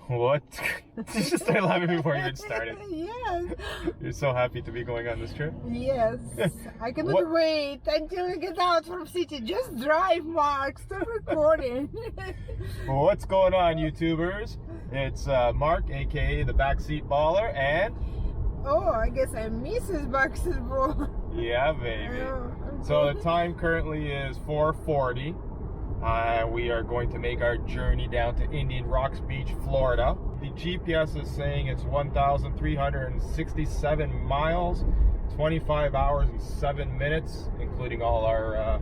What? Did you just start laughing before you even started? Yes. You're so happy to be going on this trip? Yes. I cannot wait until we get out from city. Just drive, Mark. Stop recording. Well, what's going on, YouTubers? It's Mark, aka the Backseat Baller, and... Oh, I guess I'm Mrs. Basketball. Yeah, baby. Oh, okay. So the time currently is 4:40. We are going to make our journey down to Indian Rocks Beach, Florida. The GPS is saying it's 1,367 miles, 25 hours and 7 minutes, including all our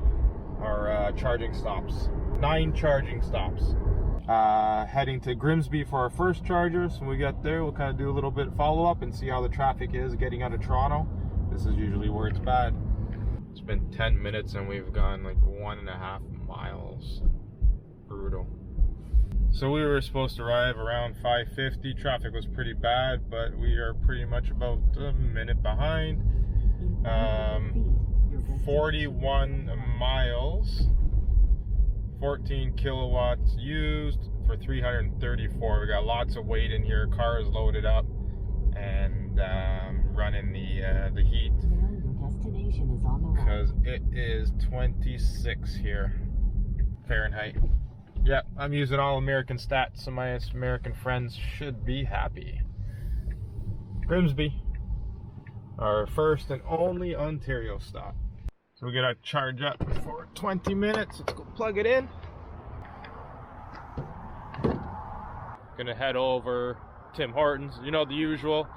charging stops. 9 charging stops. Heading to Grimsby for our first charger. So when we get there, we'll kind of do a little bit of follow-up and see how the traffic is getting out of Toronto. This is usually where it's bad. It's been 10 minutes and we've gone like 1.5 miles. Brutal. So we were supposed to arrive around 5:50. Traffic was pretty bad, but we are pretty much about a minute behind. 41 miles, 14 kilowatts used for 334. We got lots of weight in here, cars loaded up, and running the heat because it is 26 here Fahrenheit. Yeah, I'm using all American stats, so my American friends should be happy. Grimsby, our first and only Ontario stop. So we gotta charge up for 20 minutes. Let's go plug it in. Gonna head over Tim Hortons, you know, the usual.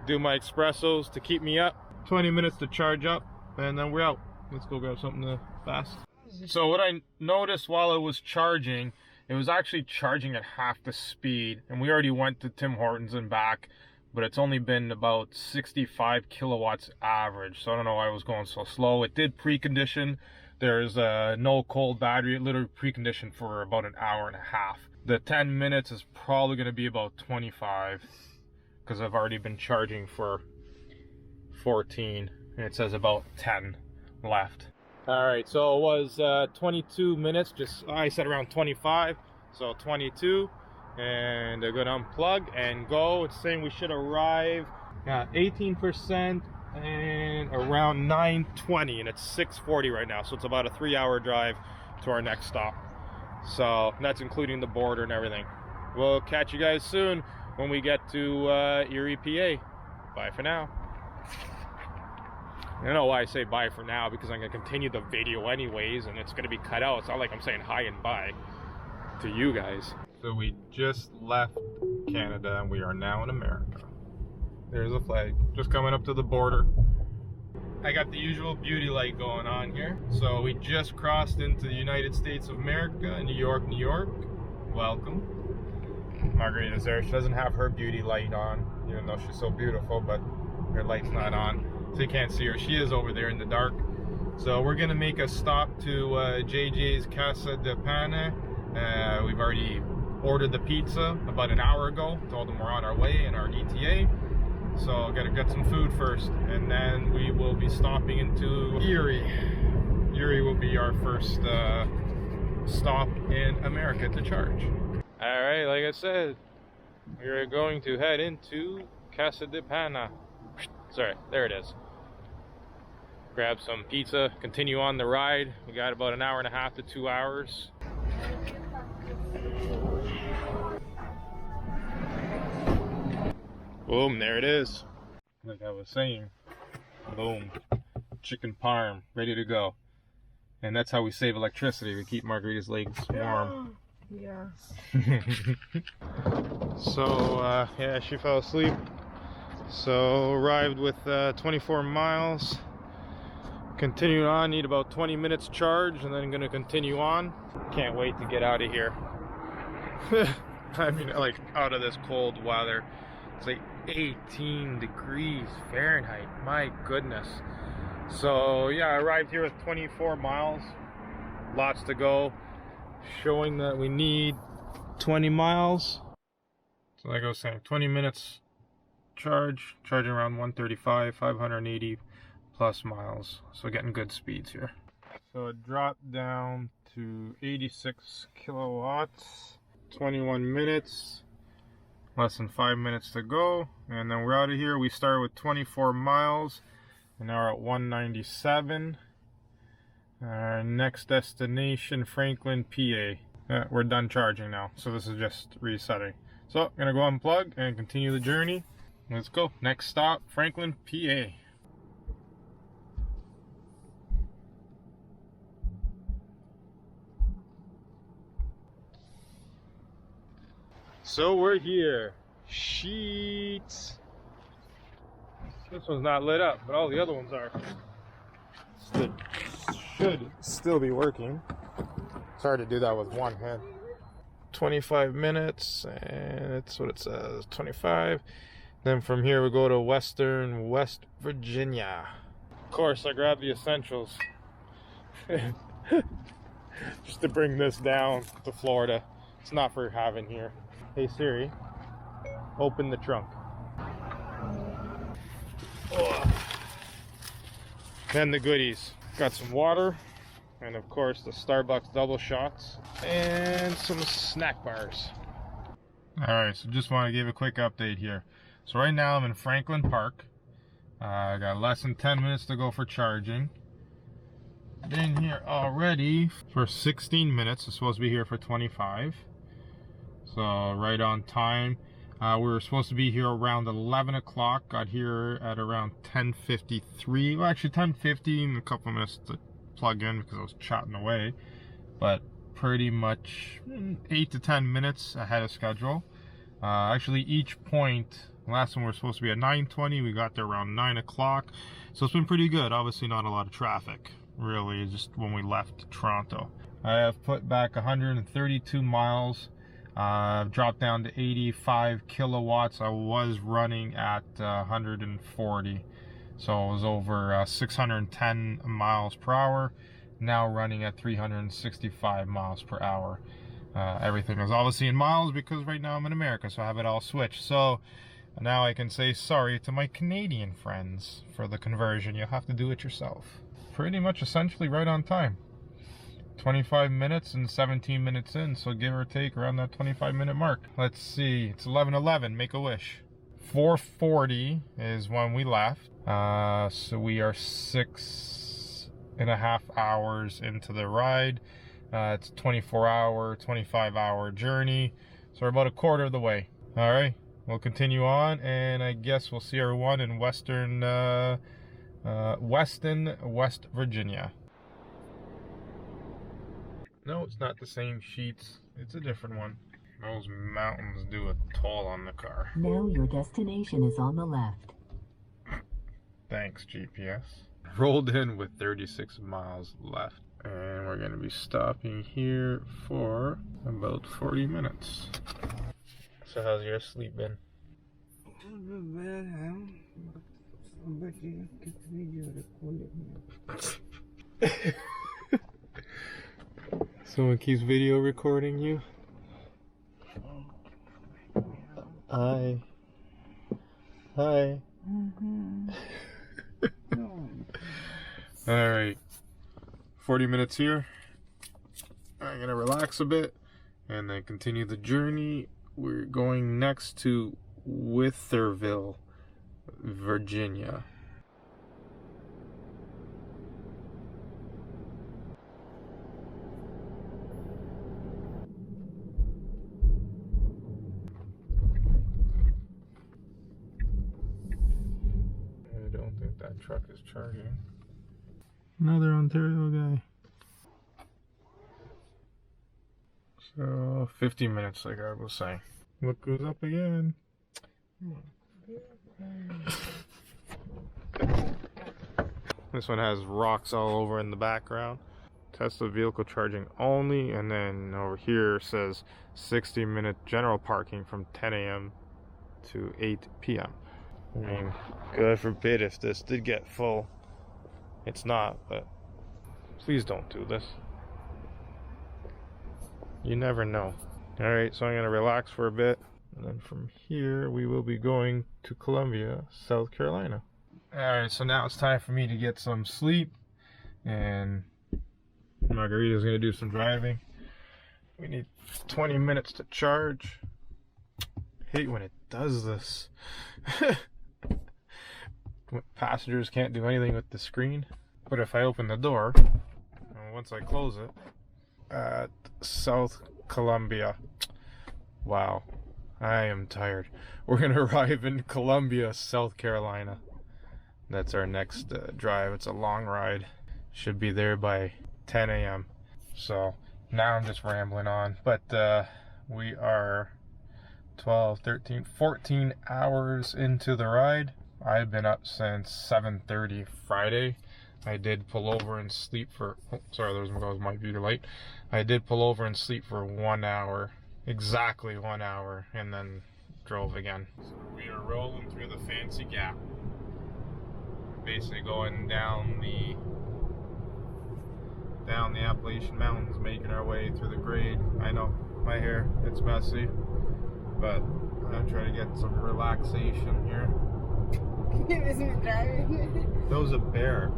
Do my espressos to keep me up. 20 minutes to charge up, and then we're out. Let's go grab something fast. So what I noticed while it was charging, it was actually charging at half the speed, and we already went to Tim Hortons and back, but it's only been about 65 kilowatts average, so I don't know why it was going so slow. It did precondition. There's no cold battery. It literally preconditioned for about an hour and a half. The 10 minutes is probably going to be about 25 because I've already been charging for 14 and it says about 10 left. All right, so it was 22 minutes, I said around 25, so 22, and they're gonna unplug and go. It's saying we should arrive at 18% and around 9:20, and it's 6:40 right now, so it's about a 3-hour drive to our next stop. So that's including the border and everything. We'll catch you guys soon when we get to Erie, PA. Bye for now. I don't know why I say bye for now, because I'm going to continue the video anyways, and it's going to be cut out. It's not like I'm saying hi and bye to you guys. So we just left Canada, and we are now in America. There's a flag, just coming up to the border. I got the usual beauty light going on here. So we just crossed into the United States of America, New York, New York. Welcome. Margarita's there. She doesn't have her beauty light on, even though she's so beautiful, but her light's not on. So you can't see her. She is over there in the dark. So we're gonna make a stop to JJ's Casa de Pane. We've already ordered the pizza about an hour ago. Told them we're on our way in our ETA. So gotta get some food first, and then we will be stopping into Erie. Erie will be our first stop in America to charge. All right, like I said, we are going to head into Casa de Pane. Sorry, there it is. Grab some pizza, continue on the ride. We got about an hour and a half to 2 hours. Boom, there it is. Like I was saying, boom, chicken parm, ready to go. And that's how we save electricity. We keep Margarita's legs warm. Yeah. So, yeah, she fell asleep. So arrived with 24 miles. Continuing on, need about 20 minutes charge, and then gonna continue on. Can't wait to get out of here. I mean, like, out of this cold weather. It's like 18 degrees Fahrenheit, my goodness. So yeah, I arrived here with 24 miles, lots to go, showing that we need 20 miles. So like I was saying, 20 minutes charging around 135, 580 plus miles, so getting good speeds here. So it dropped down to 86 kilowatts, 21 minutes, Less than 5 minutes to go, and then we're out of here. We started with 24 miles, and now we're at 197. Our next destination, Franklin, PA. We're done charging now, so this is just resetting. So I'm gonna go unplug and continue the journey. Let's go. Next stop, Franklin, PA. So we're here. Sheets. This one's not lit up, but all the other ones are. Should still be working. It's hard to do that with one hand. 25 minutes, and it's what it says, 25. Then from here we go to West Virginia. Of course, I grabbed the essentials. Just to bring this down to Florida. It's not for having here. Hey Siri, open the trunk. Oh. Then the goodies. Got some water, and of course the Starbucks double shots, and some snack bars. Alright, so just want to give a quick update here. So right now I'm in Franklin Park. I got less than 10 minutes to go for charging. Been here already for 16 minutes. I'm supposed to be here for 25. So right on time. We were supposed to be here around 11 o'clock. Got here at around 10:53. Well, actually 10:50, and a couple minutes to plug in because I was chatting away. But pretty much 8 to 10 minutes ahead of schedule. Actually, each point, last one we were supposed to be at 9:20. We got there around 9 o'clock. So it's been pretty good. Obviously not a lot of traffic, really, just when we left Toronto. I have put back 132 miles. Dropped down to 85 kilowatts. I was running at 140, so it was over 610 miles per hour. Now running at 365 miles per hour. Everything is obviously in miles because right now I'm in America, so I have it all switched. So now I can say sorry to my Canadian friends for the conversion. You'll have to do it yourself. Pretty much essentially right on time. 25 minutes and 17 minutes in, so give or take around that 25-minute mark. Let's see, it's 11:11, make a wish. 4:40 is when we left, so we are 6.5 hours into the ride. It's a 24-hour, 25-hour journey, so we're about a quarter of the way. All right, we'll continue on, and I guess we'll see everyone in West Virginia. No, it's not the same sheets. It's a different one. Those mountains do a toll on the car. Now your destination is on the left. Thanks, GPS. Rolled in with 36 miles left. And we're going to be stopping here for about 40 minutes. So how's your sleep been? Not bad, huh? Somebody get video recording. Someone keeps video recording you? Hi. Hi. Alright. 40 minutes here. I'm gonna relax a bit and then continue the journey. We're going next to Wytheville, Virginia. That truck is charging. Another Ontario guy. So 50 minutes, like I was saying. What goes up again? This one has rocks all over in the background. Tesla vehicle charging only, and then over here says 60-minute general parking from 10 a.m. to 8 p.m. I mean, God forbid if this did get full. It's not, but please don't do this. You never know. Alright, so I'm going to relax for a bit. And then from here, we will be going to Columbia, South Carolina. Alright, so now it's time for me to get some sleep. And Margarita's going to do some driving. We need 20 minutes to charge. hate when it does this. Passengers can't do anything with the screen. But if I open the door, and once I close it, at South Columbia. Wow, I am tired. We're gonna arrive in Columbia, South Carolina. That's our next drive. It's a long ride. Should be there by 10 a.m. So now I'm just rambling on. But we are 12, 13, 14 hours into the ride. I've been up since 7:30 Friday. I did pull over and sleep for, oh, sorry, there was my beauty light. I did pull over and sleep for 1 hour, exactly 1 hour, and then drove again. So we are rolling through the Fancy Gap. Basically going down the Appalachian Mountains, making our way through the grade. I know, my hair, it's messy, but I'm trying to get some relaxation here. This is driving. That was a bear.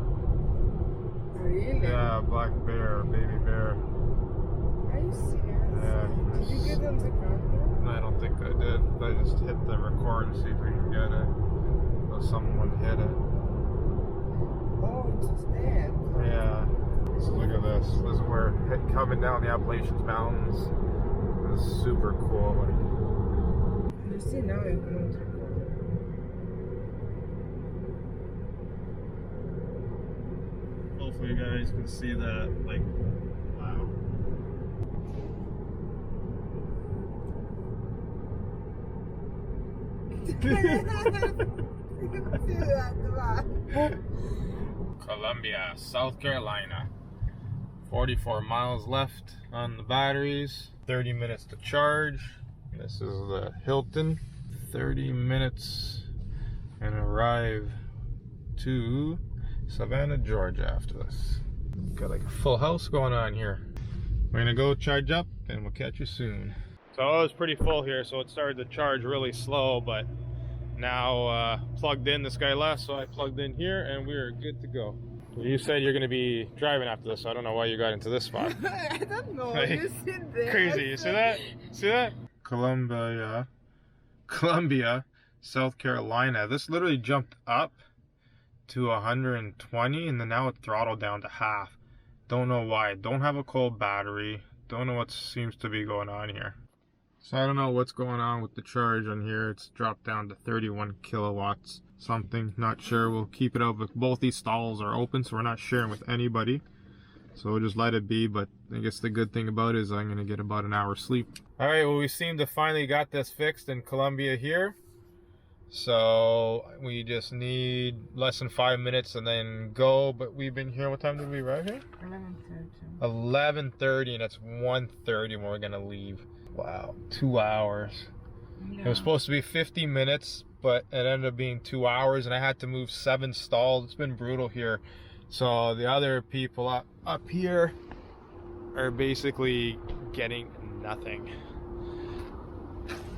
Really? Yeah, black bear, baby bear. Are you serious? Yeah. Did you get on the ground? I don't think I did. I just hit the record to see if we can get it. Or someone hit it. Oh, it's just dead. Yeah. So look at this. This is where coming down the Appalachian Mountains is super cool. You see now you can. Hopefully you guys can see that, like, wow. Columbia, South Carolina. 44 miles left on the batteries. 30 minutes to charge. This is the Hilton. 30 minutes and arrive to Savannah, Georgia after this. Got like a full house going on here. We're gonna go charge up and we'll catch you soon. So it was pretty full here, so it started to charge really slow, but now plugged in. This guy left, so I plugged in here and we're good to go. You said you're gonna be driving after this, so I don't know why you got into this spot. I don't know. Like, You sit there. crazy. You see that? See that? Columbia, South Carolina. This literally jumped up to 120 and then now it throttled down to half. Don't know why. Don't have a cold battery. Don't know what seems to be going on here. So I don't know what's going on with the charge on here. It's dropped down to 31 kilowatts something, not sure. We'll keep it up. With both these stalls are open, so we're not sharing with anybody, so we'll just let it be. But I guess the good thing about it is I'm gonna get about an hour's sleep. All right, well, we seem to finally got this fixed in Columbia here. So we just need less than 5 minutes and then go. But we've been here, what time did we arrive here? 11:30. 11:30, and it's 1:30 when we're gonna leave. Wow, 2 hours. Yeah. It was supposed to be 50 minutes, but it ended up being 2 hours, and I had to move 7 stalls. It's been brutal here. So the other people up here are basically getting nothing.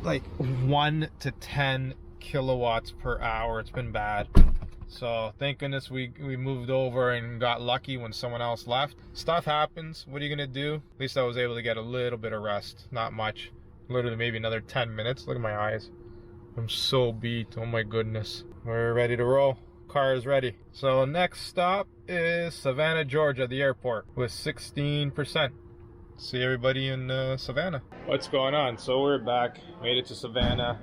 Like 1 to 10 kilowatts per hour. It's been bad. So thank goodness we moved over and got lucky when someone else left. Stuff happens. What are you gonna do? At least I was able to get a little bit of rest. Not much. Literally maybe another 10 minutes. Look at my eyes. I'm so beat. Oh my goodness. We're ready to roll. Car is ready. So next stop is Savannah, Georgia, the airport, with 16%. See everybody in Savannah. What's going on? So we're back. Made it to Savannah,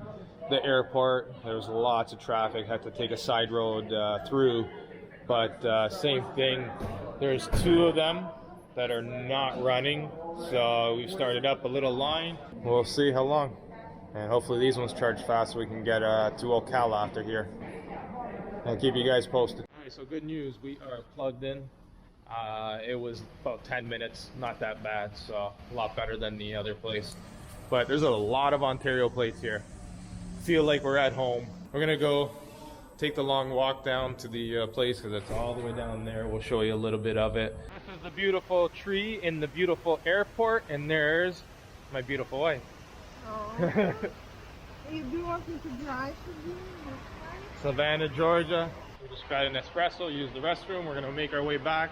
the airport. There was lots of traffic. Had to take a side road through. But same thing. There's 2 of them that are not running. So we've started up a little line. We'll see how long. And hopefully these ones charge fast so we can get to Ocala after here. I'll keep you guys posted. Alright, so good news. We are plugged in. It was about 10 minutes. Not that bad. So a lot better than the other place. But there's a lot of Ontario plates here. Feel like we're at home. We're going to go take the long walk down to the place because it's all the way down there. We'll show you a little bit of it. This is the beautiful tree in the beautiful airport. And there's my beautiful wife. Oh. You do want me to drive to you? Savannah, Georgia. We just got an espresso, used the restroom. We're gonna make our way back.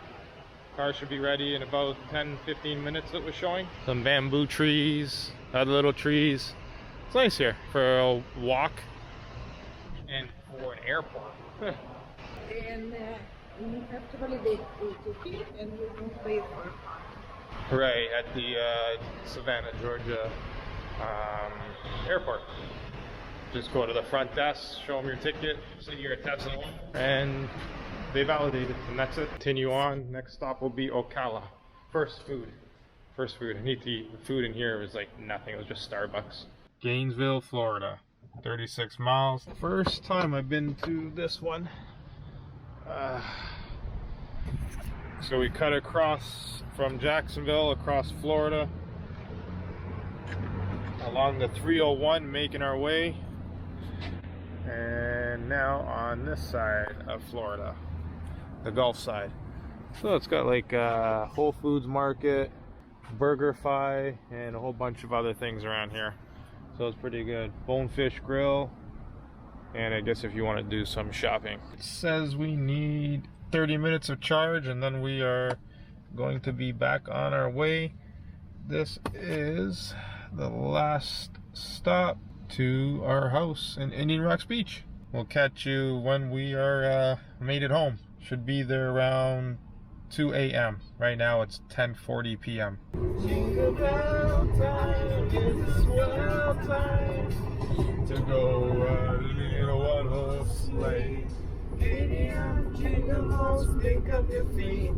Car should be ready in about 10-15 minutes, it was showing. Some bamboo trees, other little trees. It's nice here for a walk and for an airport. And you have to validate the ticket and you don't pay for it. Right, at the Savannah, Georgia airport. Just go to the front desk, show them your ticket, say you're a Tesla, and they validate it, and that's it. Continue on. Next stop will be Ocala. First food. I need to eat. The food in here was like nothing. It was just Starbucks. Gainesville, Florida. 36 miles. First time I've been to this one. So we cut across from Jacksonville, across Florida, along the 301, making our way. And now on this side of Florida, the Gulf side. So it's got like a Whole Foods Market, BurgerFi, and a whole bunch of other things around here. So it's pretty good. Bonefish Grill, and I guess if you want to do some shopping. It says we need 30 minutes of charge, and then we are going to be back on our way. This is the last stop to our house in Indian Rocks Beach. We'll catch you when we are made it home. Should be there around 2 a.m. Right now it's 10:40 p.m. Jingle bell time is a swell time to go riding in a one-horse sleigh. Giddy up, jingle horse, pick up your feet.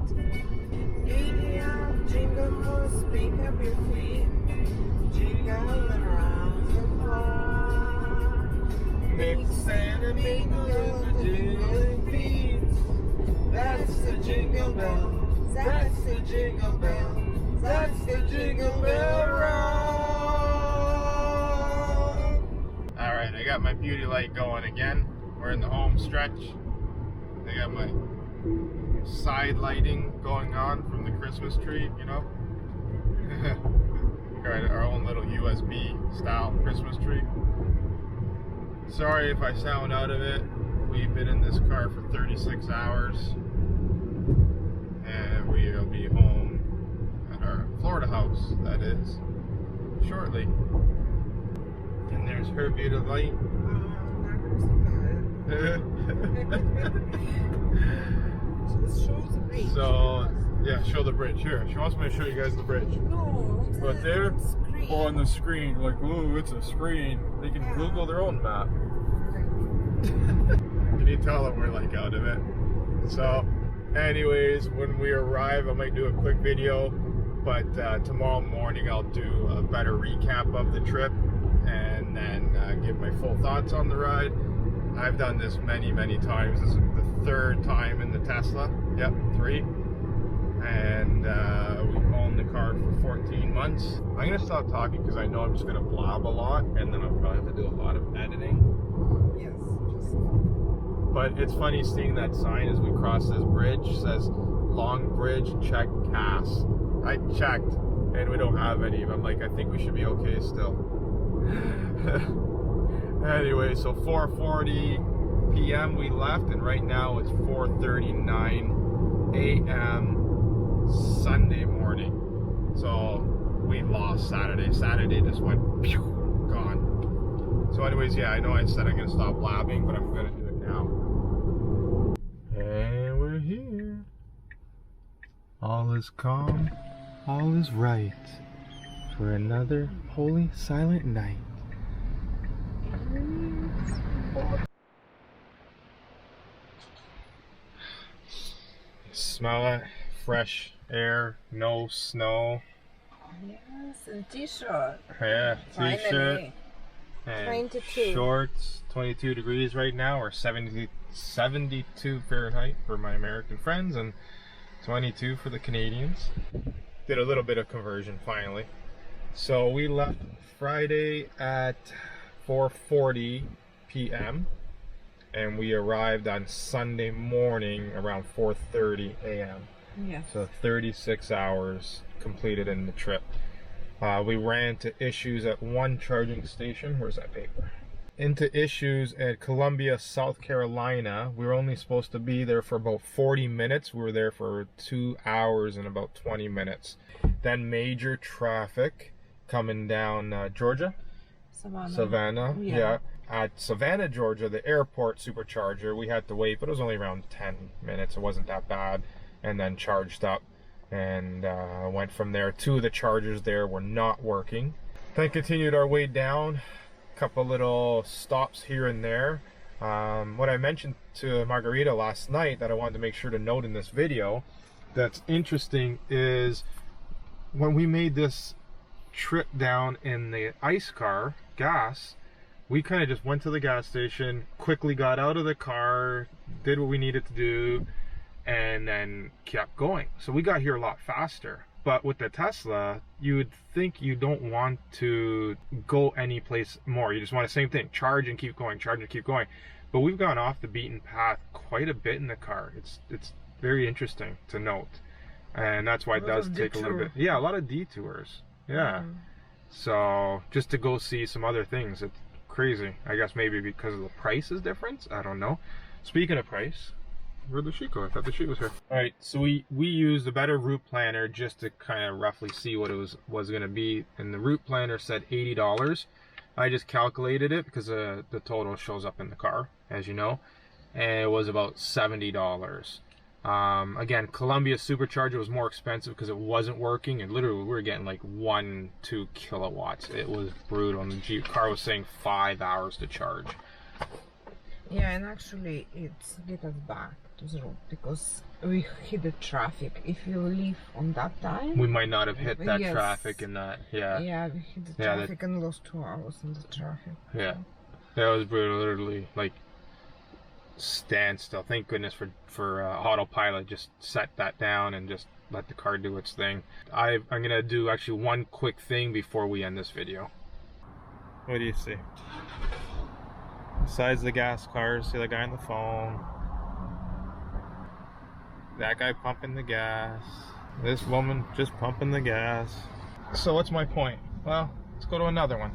Giddy up, jingle horse, pick up your feet. Jingle around the clock. Mix and mingle the jingling feet. That's the jingle bell. That's the jingle bell. That's the jingle bell roll. All right, I got my beauty light going again. We're in the home stretch. I got my side lighting going on from the Christmas tree, you know. Got our own little USB style Christmas tree. Sorry if I sound out of it. We've been in this car for 36 hours. And we'll be home at our Florida house, that is, shortly. And there's her beauty light. Just show the bridge. So, yeah, show the bridge. Here, she wants me to show you guys the bridge. No, But there, screen. on the screen, like, ooh, it's a screen. They can Google their own map. Can you tell that we're like out of it? So, anyways, when we arrive, I might do a quick video, but tomorrow morning I'll do a better recap of the trip and then give my full thoughts on the ride. I've done this many times. This is the third time in the Tesla. Yep, 3. And we've owned the car for 14 months. I'm gonna stop talking because I know I'm just gonna blab a lot, and then I'll probably have to do a lot of editing. Yes. But it's funny seeing that sign as we cross this bridge. It says Long Bridge, check CAS. I checked and we don't have any. I'm like, I think we should be okay still. Anyway, so 4:40 p.m. we left, and right now it's 4:39 a.m. Sunday morning. So we lost Saturday. Saturday just went pew, gone. So anyways, yeah, I know I said I'm gonna stop blabbing, but I'm gonna do it now. And we're here. All is calm, all is right for another holy silent night. Smell it, fresh air, no snow. Yes, and t-shirt. Yeah, t-shirt Finally. and 22. shorts. 22 degrees right now, or 72 Fahrenheit for my American friends, and 22 for the Canadians. Did a little bit of conversion finally. So we left Friday at 4:40 p.m. and we arrived on Sunday morning around 4:30 a.m. Yes. So 36 hours completed in the trip. We ran into issues at one charging station. Where's that paper? Into issues at Columbia, South Carolina. We were only supposed to be there for about 40 minutes. We were there for 2 hours and about 20 minutes. Then major traffic coming down Georgia. Savannah. Yeah. At Savannah, Georgia, the airport supercharger, we had to wait, but it was only around 10 minutes. It wasn't that bad. And then charged up and went from there. Two of the chargers there were not working. Then continued our way down. A couple little stops here and there. What I mentioned to Margarita last night that I wanted to make sure to note in this video that's interesting is when we made this trip down in the ice car, gas, we kind of just went to the gas station, quickly got out of the car, did what we needed to do, and then kept going. So we got here a lot faster. But with the Tesla, you would think you don't want to go any place more. You just want the same thing, charge and keep going, charge and keep going. But we've gone off the beaten path quite a bit in the car. It's very interesting to note. And that's why it does take a little bit. Yeah, a lot of detours. Yeah. So just to go see some other things, it's crazy. I guess maybe because of the price is different. I don't know. Speaking of price, where'd the sheet go? I thought the sheet was here. All right, so we used a better route planner just to kind of roughly see what it was going to be, and the route planner said $80. I just calculated it because the total shows up in the car, as you know, and it was about $70. Again, Columbia Supercharger was more expensive because it wasn't working, and literally we were getting like 1-2 kilowatts. It was brutal, and the car was saying 5 hours to charge. Yeah, and actually it's get us back to the road because we hit the traffic. If you leave on that time, we might not have hit that traffic in that. Yeah, we hit the traffic and lost 2 hours in the traffic. Yeah, that was brutal. Literally, like standstill. Thank goodness for autopilot. Just set that down and just let the car do its thing. I'm gonna do actually one quick thing before we end this video. What do you see? Besides the gas cars, see the guy on the phone. That guy pumping the gas. This woman just pumping the gas. So what's my point? Well, let's go to another one.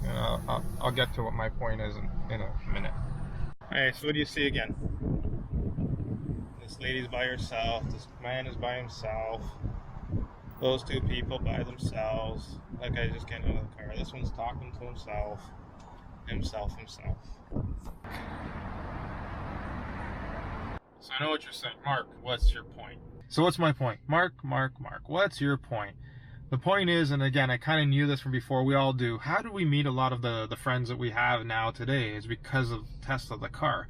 And I'll get to what my point is in a minute. Alright, so what do you see again? This lady's by herself. This man is by himself. Those two people by themselves. That guy's just getting out of the car. This one's talking to himself. Himself. So I know what you're saying. Mark, what's your point? So what's my point? Mark, what's your point? The point is, and again, I kind of knew this from before, we all do, how do we meet a lot of the friends that we have now today is because of Tesla, the car.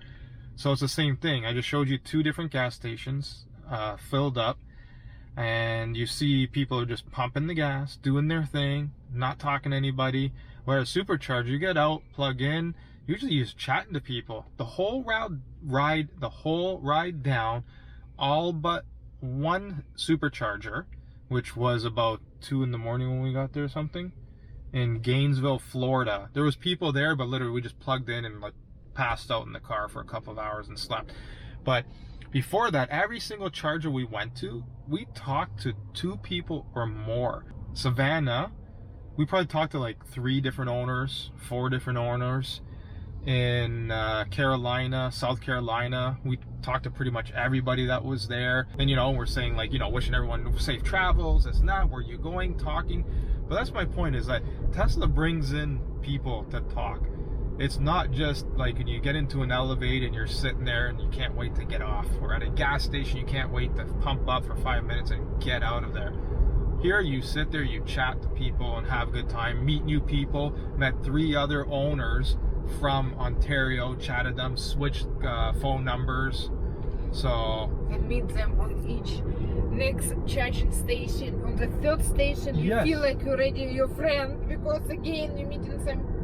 So it's the same thing. I just showed you 2 different gas stations filled up, and you see people are just pumping the gas, doing their thing, not talking to anybody. Whereas Supercharger, you get out, plug in, usually you're just chatting to people. The whole ride down, all but one Supercharger, which was about 2 in the morning when we got there or something, in Gainesville, Florida. There was people there, but literally we just plugged in and like passed out in the car for a couple of hours and slept. But before that, every single charger we went to, we talked to 2 people or more. Savannah, we probably talked to like 3 different owners, 4 different owners. In Carolina, South Carolina, we talked to pretty much everybody that was there. And you know, we're saying like, you know, wishing everyone safe travels, it's not where you going, talking. But that's my point, is that Tesla brings in people to talk. It's not just like when you get into an Elevate and you're sitting there and you can't wait to get off, or at a gas station you can't wait to pump up for 5 minutes and get out of there. Here you sit there, you chat to people and have a good time, meet new people. Met 3 other owners from Ontario, chatted them, switched phone numbers. So and meet them on each next charging station. On the 3rd station, you feel like you're already your friend, because again you're meeting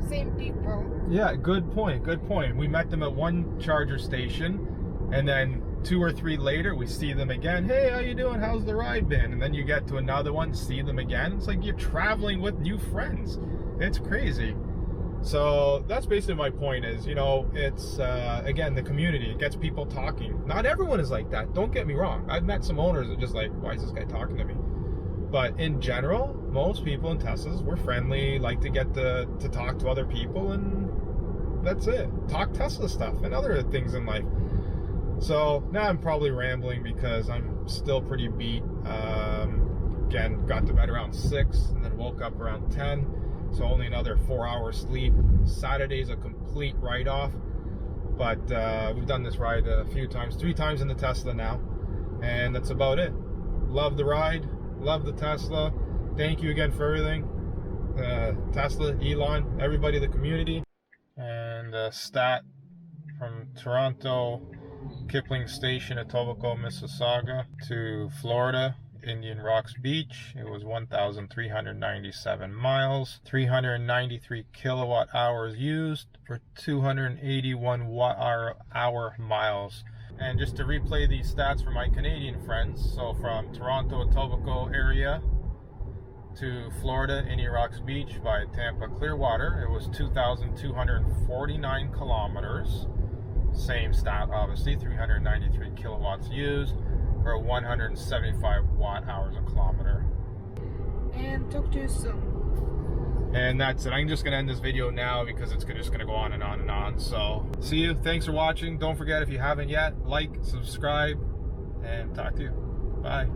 same people. Yeah, good point. We met them at one charger station, and then 2 or 3 later we see them again. Hey, how you doing? How's the ride been? And then you get to another one, see them again. It's like you're traveling with new friends. It's crazy. So that's basically my point, is, you know, it's again, the community, it gets people talking. Not everyone is like that, don't get me wrong. I've met some owners that are just like, why is this guy talking to me? But in general, most people in Teslas, we're friendly, like to get to talk to other people, and that's it. Talk Tesla stuff and other things in life. So now I'm probably rambling because I'm still pretty beat. Again, got to bed around 6 and then woke up around 10. so only another 4 hours sleep. Saturday's a complete write-off, but we've done this ride a few times, 3 times in the Tesla now, and that's about it. Love the ride, love the Tesla. Thank you again for everything, Tesla, Elon, everybody, the community. And stat from Toronto Kipling Station, Etobicoke, Mississauga to Florida, Indian Rocks Beach, it was 1,397 miles, 393 kilowatt hours used for 281 watt-hour miles. And just to replay these stats for my Canadian friends, so from Toronto, Etobicoke area to Florida, Indian Rocks Beach by Tampa Clearwater, it was 2,249 kilometers. Same stat, obviously, 393 kilowatts used for 175 watt hours a kilometer. And talk to you soon. And that's it. I'm just going to end this video now because it's just going to go on and on and on. So, see you. Thanks for watching. Don't forget, if you haven't yet, like, subscribe, and talk to you. Bye.